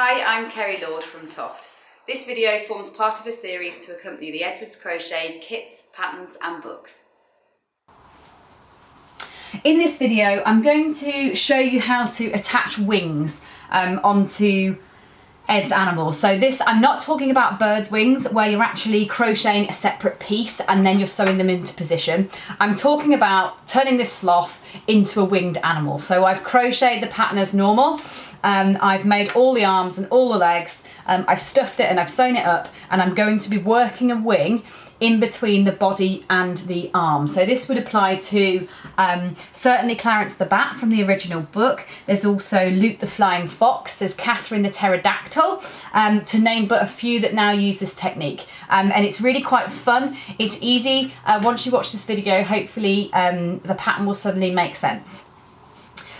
Hi, I'm Kerry Lord from TOFT. This video forms part of a series to accompany the Edwards Crochet kits, patterns and books. In this video, I'm going to show you how to attach wings onto Ed's animals. So this, I'm not talking about birds' wings where you're actually crocheting a separate piece and then you're sewing them into position. I'm talking about turning this sloth into a winged animal. So I've crocheted the pattern as normal. I've made all the arms and all the legs. I've stuffed it and I've sewn it up, and I'm going to be working a wing in between the body and the arm. So this would apply to certainly Clarence the Bat from the original book. There's also Luke the Flying Fox, there's Catherine the Pterodactyl, to name but a few that now use this technique. And it's really quite fun, it's easy. Once you watch this video, hopefully the pattern will suddenly make sense.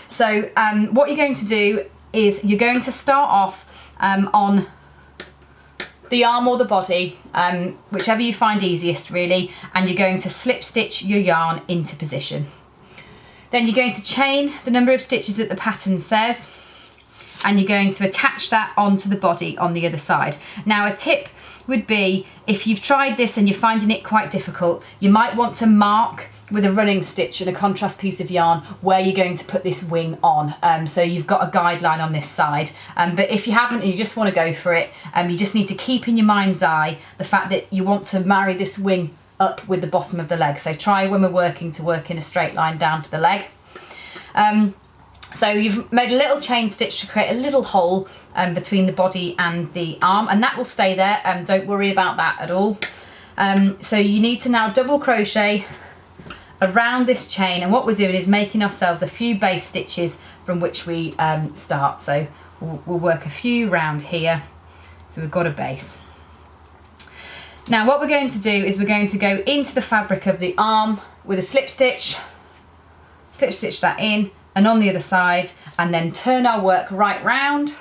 So what you're going to do is you're going to start off on the arm or the body, whichever you find easiest really, and you're going to slip stitch your yarn into position. Then you're going to chain the number of stitches that the pattern says, and you're going to attach that onto the body on the other side. Now a tip would be, if you've tried this and you're finding it quite difficult, you might want to mark with a running stitch and a contrast piece of yarn where you're going to put this wing on, so you've got a guideline on this side. But if you haven't and you just want to go for it, you just need to keep in your mind's eye the fact that you want to marry this wing up with the bottom of the leg. So try when we're working to work in a straight line down to the leg. So you've made a little chain stitch to create a little hole between the body and the arm, and that will stay there, don't worry about that at all. So you need to now double crochet around this chain, and what we're doing is making ourselves a few base stitches from which we start. So we'll work a few round here, so we've got a base. Now what we're going to do is we're going to go into the fabric of the arm with a slip stitch that in and on the other side, and then turn our work right round,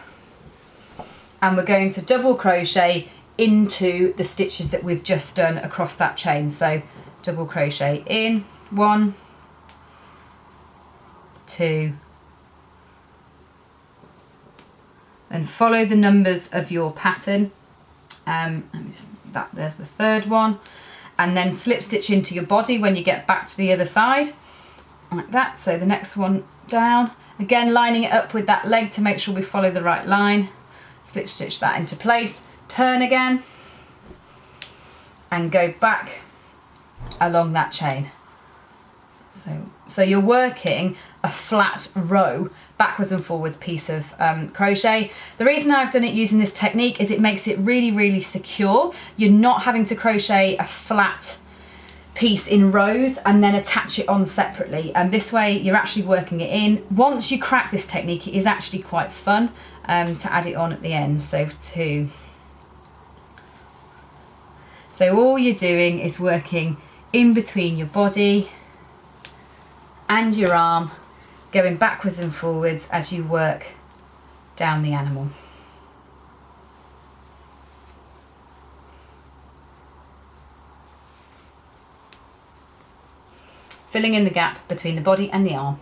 and we're going to double crochet into the stitches that we've just done across that chain. So double crochet in, 1, 2, and follow the numbers of your pattern. There's the third one, and then slip stitch into your body when you get back to the other side, like that. So the next one down, again lining it up with that leg to make sure we follow the right line, slip stitch that into place, turn again, and go back along that chain. So you're working a flat row backwards and forwards piece of crochet. The reason I've done it using this technique is it makes it really secure. You're not having to crochet a flat piece in rows and then attach it on separately, and this way you're actually working it in. Once you crack this technique, it is actually quite fun to add it on at the end. So 2. So all you're doing is working in between your body and your arm, going backwards and forwards as you work down the animal. Filling in the gap between the body and the arm.